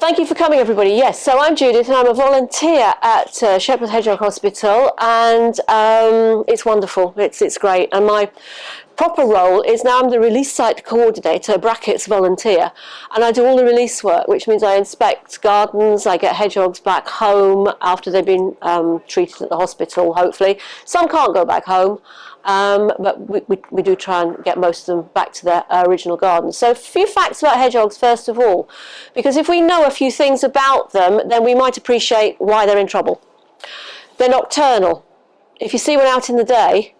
Thank you for coming, everybody. Yes, so I'm Judith and I'm a volunteer at Shepreth Hedgehog Hospital, and it's wonderful, it's great. And my proper role is now I'm the release site coordinator, brackets volunteer, and I do all the release work, which means I inspect gardens, I get hedgehogs back home after they've been treated at the hospital, hopefully. Some can't go back home. But we do try and get most of them back to their original garden. So a few facts about hedgehogs first of all, because if we know a few things about them, then we might appreciate why they're in trouble. They're nocturnal. If you see one out in the day,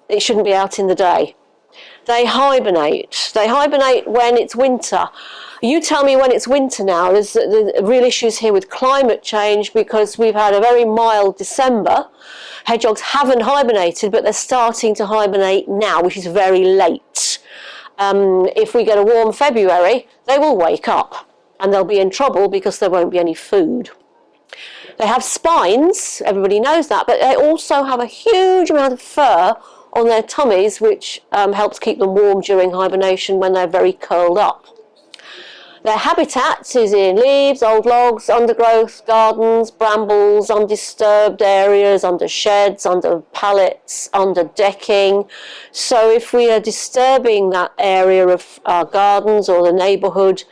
it shouldn't be out in the day. They hibernate. They hibernate when it's winter. You tell me when it's winter now. There's real issues here with climate change because we've had a very mild December. Hedgehogs haven't hibernated, but they're starting to hibernate now, which is very late. If we get a warm February, they will wake up and they'll be in trouble because there won't be any food. They have spines, everybody knows that, but they also have a huge amount of fur on their tummies, which helps keep them warm during hibernation when they're very curled up. Their habitat is in leaves, old logs, undergrowth, gardens, brambles, undisturbed areas, under sheds, under pallets, under decking. So if we are disturbing that area of our gardens or the neighbourhood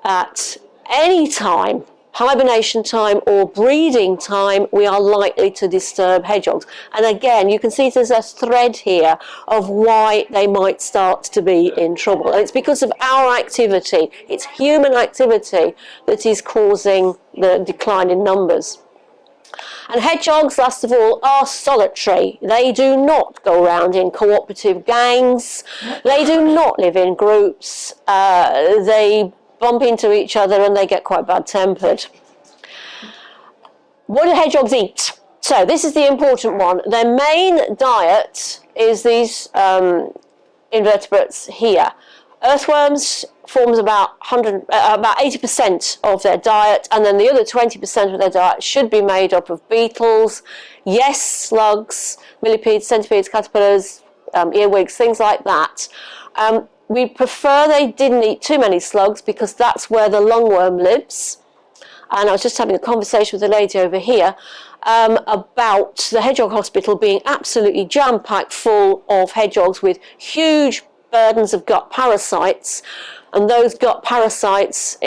at any time, hibernation time or breeding time, we are likely to disturb hedgehogs. And again, you can see there's a thread here of why they might start to be in trouble. And it's because of our activity. It's human activity that is causing the decline in numbers. And hedgehogs, last of all, are solitary. They do not go around in cooperative gangs. They do not live in groups. They bump into each other and they get quite bad-tempered. What do hedgehogs eat? So this is the important one. Their main diet is these invertebrates here. Earthworms forms about 80% of their diet, and then the other 20% of their diet should be made up of beetles, yes, slugs, millipedes, centipedes, caterpillars, earwigs, things like that. We prefer they didn't eat too many slugs because that's where the lungworm lives. And I was just having a conversation with a lady over here about the Hedgehog Hospital being absolutely jam-packed full of hedgehogs with huge burdens of gut parasites. And those gut parasites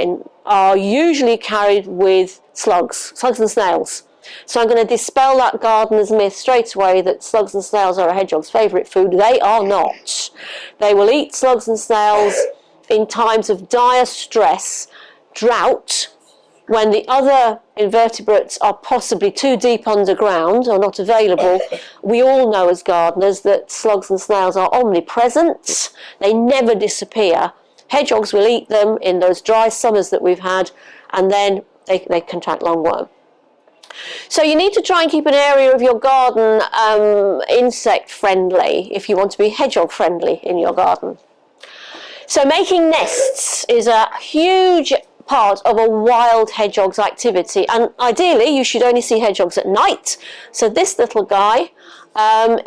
are usually carried with slugs and snails. So I'm going to dispel that gardener's myth straight away that slugs and snails are a hedgehog's favourite food. They are not. They will eat slugs and snails in times of dire stress, drought, when the other invertebrates are possibly too deep underground or not available. We all know as gardeners that slugs and snails are omnipresent. They never disappear. Hedgehogs will eat them in those dry summers that we've had, and then they contract lungworm. So you need to try and keep an area of your garden insect friendly if you want to be hedgehog friendly in your garden. So making nests is a huge part of a wild hedgehog's activity, and ideally you should only see hedgehogs at night. So this little guy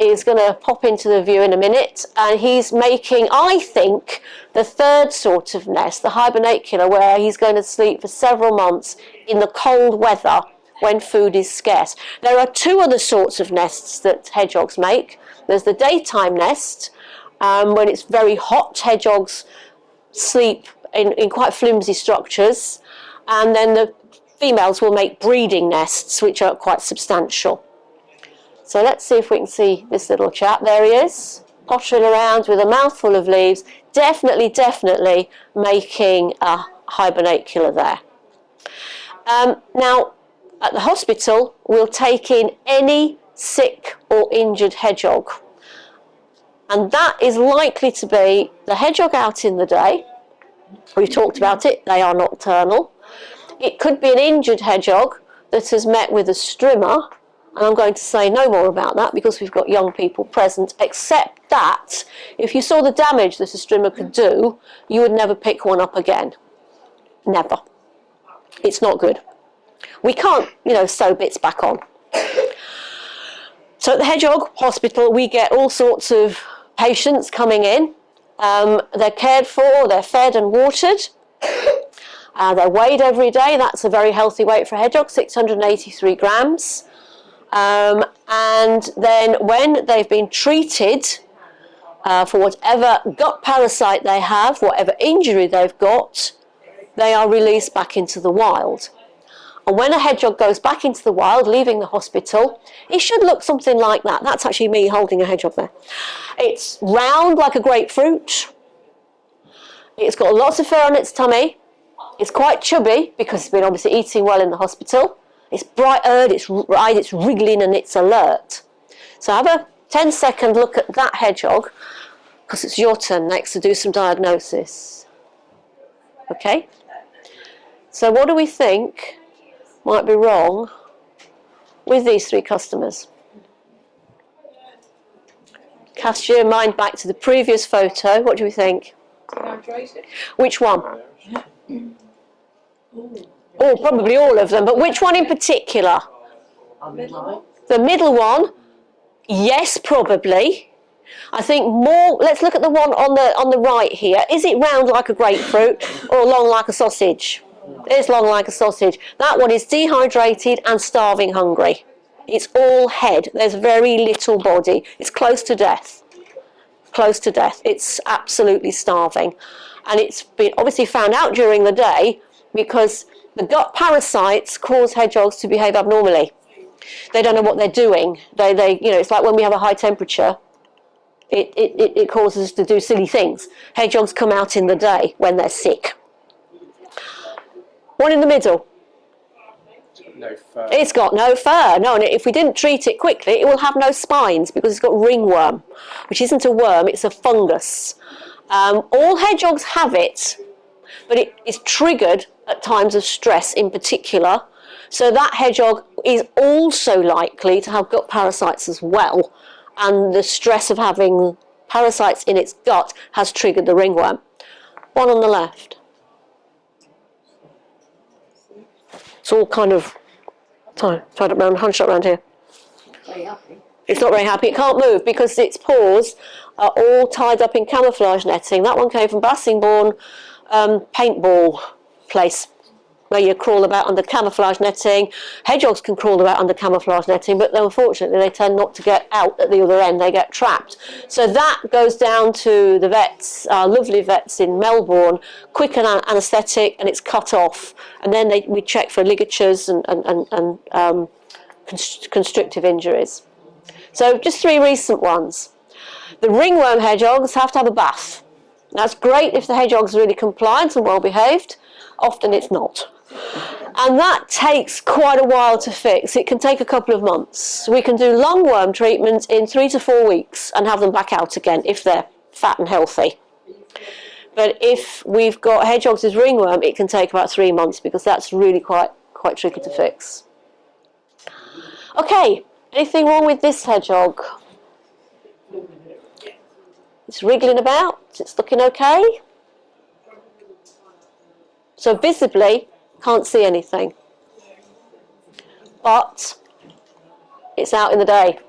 is going to pop into the view in a minute, and he's making, I think, the third sort of nest, the hibernacular, where he's going to sleep for several months in the cold weather when food is scarce. There are two other sorts of nests that hedgehogs make. There's the daytime nest. When it's very hot, hedgehogs sleep in quite flimsy structures, and then the females will make breeding nests, which are quite substantial. So let's see if we can see this little chap. There he is, pottering around with a mouthful of leaves, definitely making a hibernacular there. Now, at the hospital, we'll take in any sick or injured hedgehog. And that is likely to be the hedgehog out in the day. We've talked about it, they are nocturnal. It could be an injured hedgehog that has met with a strimmer, and I'm going to say no more about that because we've got young people present, except that if you saw the damage that a strimmer could do, you would never pick one up again. Never. It's not good. We can't, sew bits back on. So at the Hedgehog Hospital, we get all sorts of patients coming in. They're cared for, they're fed and watered. They're weighed every day. That's a very healthy weight for a hedgehog, 683 grams. And then when they've been treated for whatever gut parasite they have, whatever injury they've got, they are released back into the wild. And when a hedgehog goes back into the wild, leaving the hospital, it should look something like that. That's actually me holding a hedgehog there. It's round like a grapefruit. It's got lots of fur on its tummy. It's quite chubby because it's been obviously eating well in the hospital. It's bright-eyed, it's red, it's wriggling, and it's alert. So have a 10-second look at that hedgehog, because it's your turn next to do some diagnosis. Okay? So what do we think might be wrong with these 3 customers? Cast your mind back to the previous photo. What do we think? Which one? Oh, probably all of them, but which one in particular? The middle one? Yes, probably. I think more, let's look at the one on the right here. Is it round like a grapefruit or long like a sausage? It's long like a sausage. That one is dehydrated and starving hungry. It's all head. There's very little body. It's close to death. Close to death. It's absolutely starving. And it's been obviously found out during the day because the gut parasites cause hedgehogs to behave abnormally. They don't know what they're doing. They you know, it's like when we have a high temperature, it causes us to do silly things. Hedgehogs come out in the day when they're sick. One in the middle. No fur. It's got no fur. No, and if we didn't treat it quickly, it will have no spines because it's got ringworm, which isn't a worm, it's a fungus. All hedgehogs have it, but it is triggered at times of stress in particular. So that hedgehog is also likely to have gut parasites as well. And the stress of having parasites in its gut has triggered the ringworm. One on the left. It's all kind of tied up around, hunched up around here. It's not very happy. It can't move because its paws are all tied up in camouflage netting. That one came from Bassingbourn paintball place, where you crawl about under camouflage netting. Hedgehogs can crawl about under camouflage netting, but unfortunately they tend not to get out at the other end. They get trapped. So that goes down to the vets, lovely vets in Melbourne, quick anaesthetic, and it's cut off. And then we check for ligatures and constrictive injuries. So just 3 recent ones. The ringworm hedgehogs have to have a bath. That's great if the hedgehog's really compliant and well behaved. Often it's not. And that takes quite a while to fix. It can take a couple of months. We can do lungworm treatment in 3 to 4 weeks and have them back out again if they're fat and healthy. But if we've got hedgehogs with ringworm, it can take about 3 months because that's really quite tricky to fix. Okay, anything wrong with this hedgehog? It's wriggling about, it's looking okay. So visibly, can't see anything. But it's out in the day.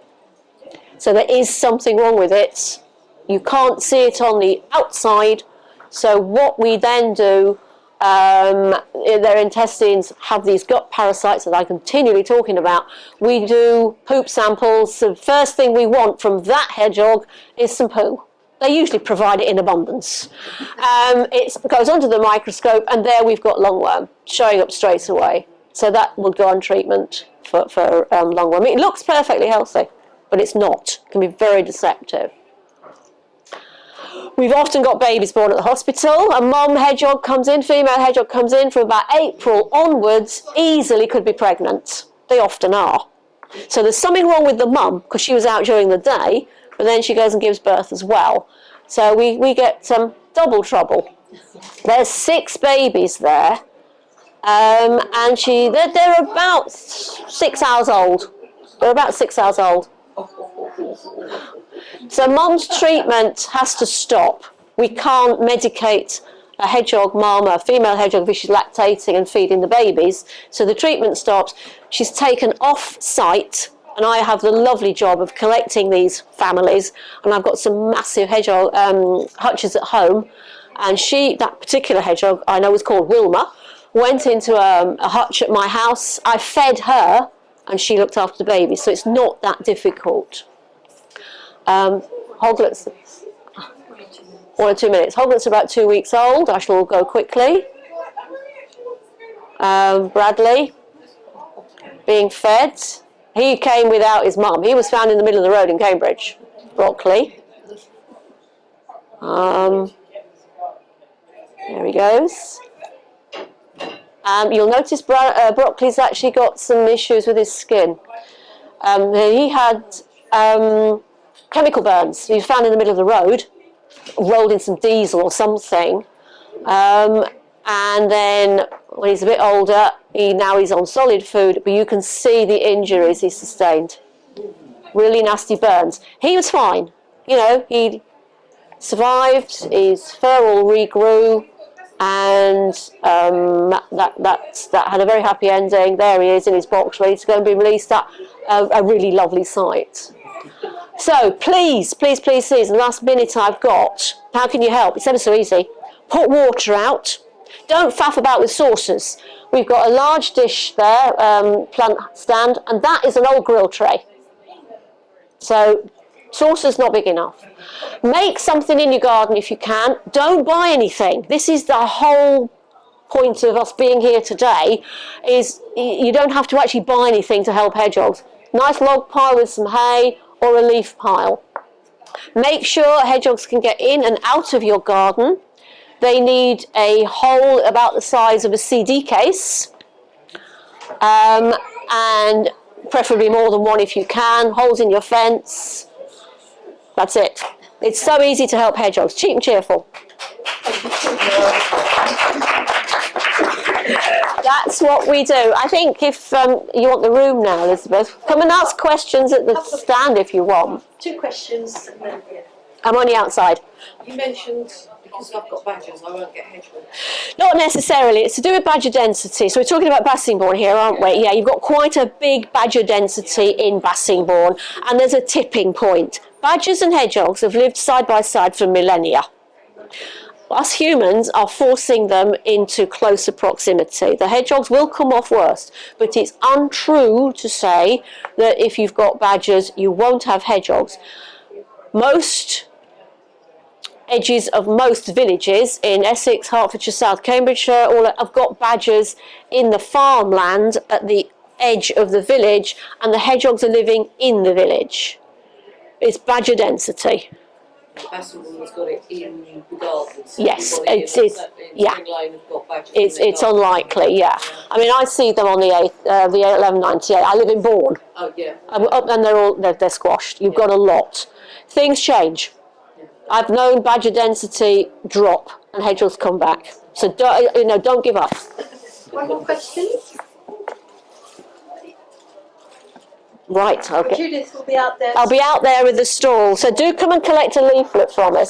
So there is something wrong with it. You can't see it on the outside. So what we then do, their intestines have these gut parasites that I'm continually talking about. We do poop samples. The first thing we want from that hedgehog is some poo. They usually provide it in abundance. It goes under the microscope, and there we've got lungworm showing up straight away. So that will go on treatment for lungworm. It looks perfectly healthy, but it's not. It can be very deceptive. We've often got babies born at the hospital. A mum hedgehog comes in, female hedgehog comes in from about April onwards, easily could be pregnant. They often are. So there's something wrong with the mum because she was out during the day, but then she goes and gives birth as well. So we get double trouble. There's 6 babies there, and they're about 6 hours old. They're about 6 hours old. So mum's treatment has to stop. We can't medicate a hedgehog mum, a female hedgehog, if she's lactating and feeding the babies. So the treatment stops. She's taken off site, and I have the lovely job of collecting these families. And I've got some massive hedgehog hutches at home. And that particular hedgehog I know is called Wilma. went into a hutch at my house. I fed her and she looked after the baby, so it's not that difficult. Hoglets, 1 or 2 minutes. Hoglets are about 2 weeks old. I shall go quickly. Bradley, being fed. He came without his mum. He was found in the middle of the road in Cambridge. Broccoli. There he goes. You'll notice Broccoli's actually got some issues with his skin. He had chemical burns. He was found in the middle of the road, rolled in some diesel or something. And then when he's a bit older, now he's on solid food, but you can see the injuries he sustained. Really nasty burns. He was fine. You know, he survived, his fur all regrew, and that had a very happy ending. There he is in his box, ready to go and be released. A really lovely sight. So please, please, please, please, the last minute I've got, how can you help? It's ever so easy. Put water out. Don't faff about with saucers. We've got a large dish there, plant stand, and that is an old grill tray. So saucer's not big enough. Make something in your garden if you can. Don't buy anything. This is the whole point of us being here today, is you don't have to actually buy anything to help hedgehogs. Nice log pile with some hay or a leaf pile. Make sure hedgehogs can get in and out of your garden. They need a hole about the size of a CD case, and preferably more than one if you can. Holes in your fence. That's it. It's so easy to help hedgehogs. Cheap and cheerful. That's what we do. I think if you want the room now, Elizabeth, come and ask questions at the stand if you want. 2 questions and then, yeah. I'm on the outside. You mentioned because I've got badgers, I won't get hedgehogs. Not necessarily. It's to do with badger density. So we're talking about Bassingbourn here, aren't we? Yeah, you've got quite a big badger density in Bassingbourn, and there's a tipping point. Badgers and hedgehogs have lived side by side for millennia. Us humans are forcing them into closer proximity. The hedgehogs will come off worst, but it's untrue to say that if you've got badgers, you won't have hedgehogs. Most edges of most villages in Essex, Hertfordshire, South Cambridgeshire, all have got badgers in the farmland at the edge of the village, and the hedgehogs are living in the village. It's badger density. Bassingbourn's got it in the gardens. Yes, it's yeah. It's unlikely, yeah. I mean, I see them on the 1198. I live in Bourne. Oh yeah. And they're squashed. You've got a lot. Things change. I've known badger density drop and hedgehogs come back. So don't give up. One more question. Right, okay. Judith will be out there. I'll be out there with the stall. So do come and collect a leaflet from us.